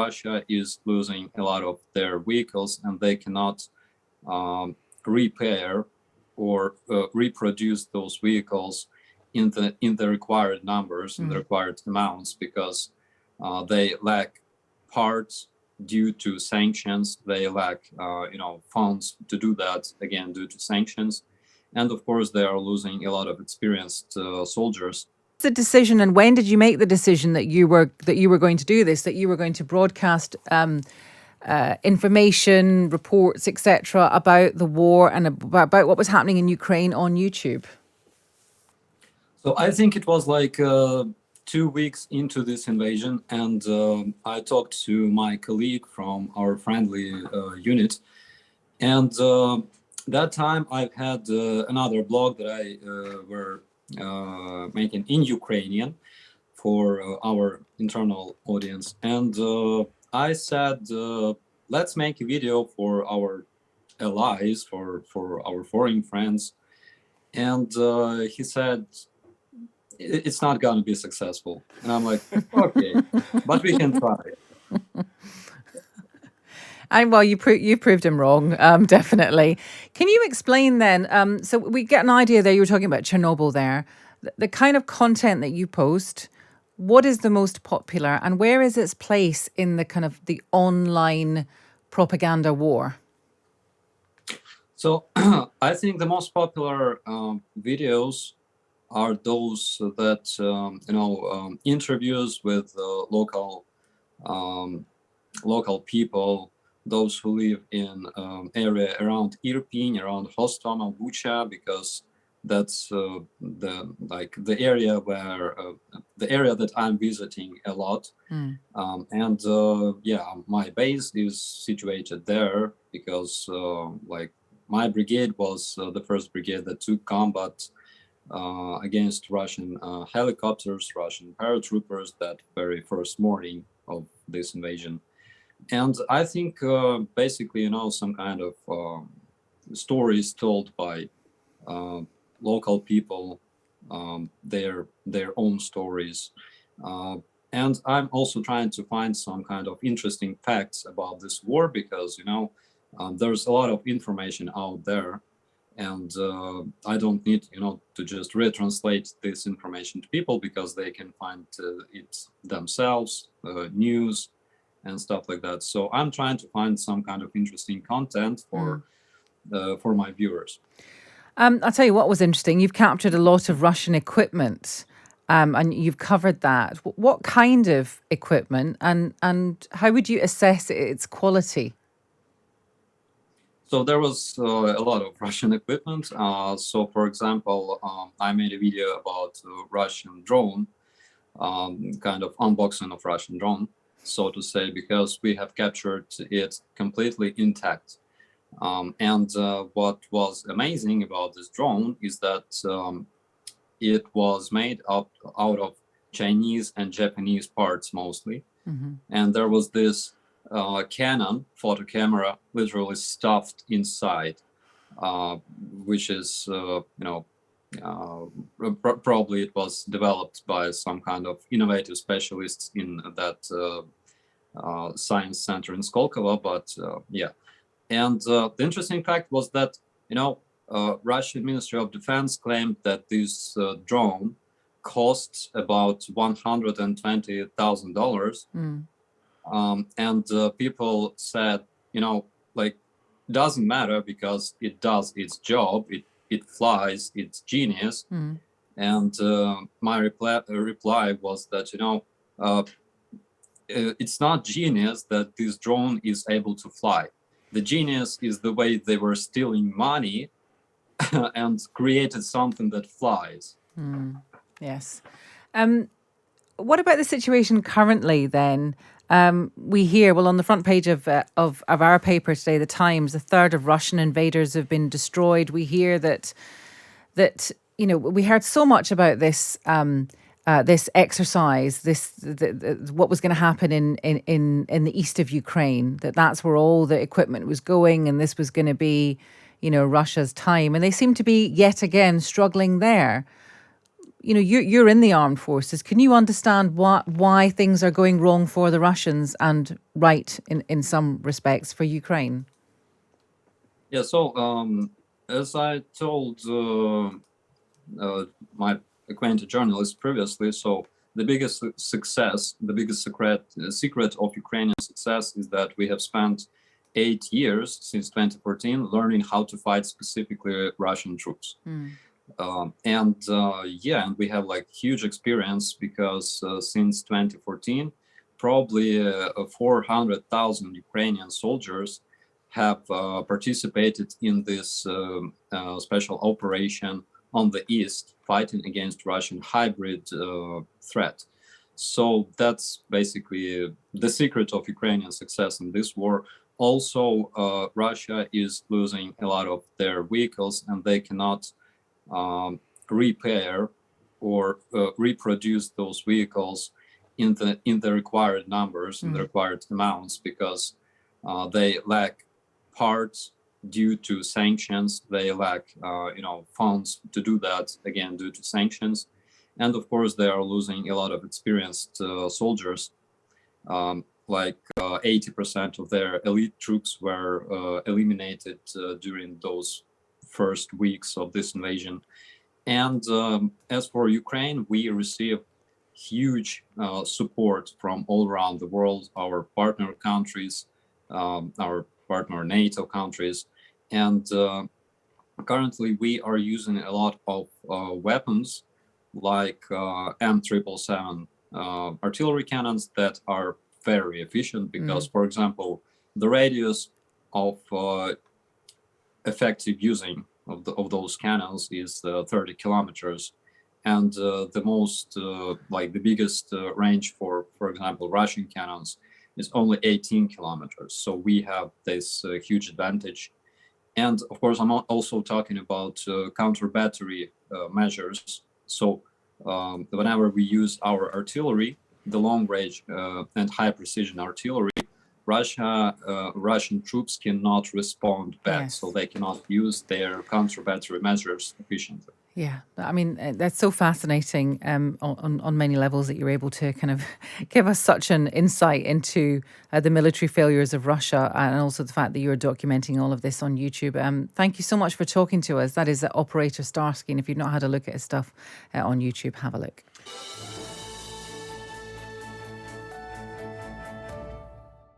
Russia is losing a lot of their vehicles and they cannot repair or reproduce those vehicles in the required numbers, in the required amounts, because they lack parts due to sanctions. They lack funds to do that, again due to sanctions, and of course they are losing a lot of experienced soldiers. The decision, and when did you make the decision that you were going to do this, that you were going to broadcast information, reports, etc., about the war and about what was happening in Ukraine on YouTube? So I think it was like 2 weeks into this invasion, and I talked to my colleague from our friendly unit, and that time I had another blog that I were making in Ukrainian for our internal audience, and I said, let's make a video for our allies, for our foreign friends, and he said, it's not going to be successful. And I'm like, okay, but we can try. And well, you proved him wrong, definitely. Can you explain then? So we get an idea there. You were talking about Chernobyl there. The kind of content that you post, what is the most popular, and where is its place in the kind of the online propaganda war? So I think the most popular videos are those that interviews with local people, those who live in area around Irpin, around Hostomel, Bucha, because that's the area where the area that I'm visiting a lot, and my base is situated there because my brigade was the first brigade that took combat against Russian helicopters, Russian paratroopers that very first morning of this invasion. And I think basically, some kind of stories told by local people, their own stories. And I'm also trying to find some kind of interesting facts about this war because, there's a lot of information out there. And I don't need, to just retranslate this information to people because they can find it themselves, news and stuff like that. So I'm trying to find some kind of interesting content for my viewers. I'll tell you what was interesting. You've captured a lot of Russian equipment, and you've covered that. What kind of equipment, and how would you assess its quality? So there was a lot of Russian equipment. So, for example, I made a video about Russian drone, kind of unboxing of Russian drone, so to say, because we have captured it completely intact. And what was amazing about this drone is that it was made out of Chinese and Japanese parts mostly. And there was this Canon photo camera literally stuffed inside, which is, probably it was developed by some kind of innovative specialists in that science center in Skolkovo. But yeah. And the interesting fact was that, Russian Ministry of Defense claimed that this drone costs about $120,000. And people said, doesn't matter because it does its job, it flies, it's genius. And my reply was that, it's not genius that this drone is able to fly. The genius is the way they were stealing money and created something that flies. Yes. What about the situation currently then? We hear, well, on the front page of our paper today, The Times, a third of Russian invaders have been destroyed. We hear that we heard so much about this this exercise, what was going to happen in the east of Ukraine, that's where all the equipment was going, and this was going to be, Russia's time. And they seem to be yet again struggling there. you're in the armed forces. Can you understand why things are going wrong for the Russians and right in some respects for Ukraine? Yeah. So as I told my acquainted journalist previously, so the biggest success, the biggest secret of Ukrainian success is that we have spent 8 years since 2014 learning how to fight specifically Russian troops. And we have like huge experience because since 2014, probably 400,000 Ukrainian soldiers have participated in this special operation on the east, fighting against Russian hybrid threat. So that's basically the secret of Ukrainian success in this war. Also, Russia is losing a lot of their vehicles, and they cannot repair or reproduce those vehicles in the required numbers, in the required amounts, because they lack parts due to sanctions. They lack funds to do that, again due to sanctions, and of course they are losing a lot of experienced soldiers. Like 80% of their elite troops were eliminated during those first weeks of this invasion. And as for Ukraine, we receive huge support from all around the world, our partner countries, our partner NATO countries. And currently we are using a lot of weapons like M777 artillery cannons that are very efficient because, for example, the radius of effective using of those cannons is 30 kilometers, and the most like the biggest range for example Russian cannons is only 18 kilometers. So we have this huge advantage. And of course I'm also talking about counter battery measures. So whenever we use our artillery, the long range and high precision artillery, Russian troops cannot respond back, Yes. so they cannot use their counter battery measures efficiently. Yeah, I mean, that's so fascinating on many levels that you're able to kind of give us such an insight into the military failures of Russia, and also the fact that you're documenting all of this on YouTube. Thank you so much for talking to us. That is Operator Starsky, and if you've not had a look at his stuff on YouTube, have a look.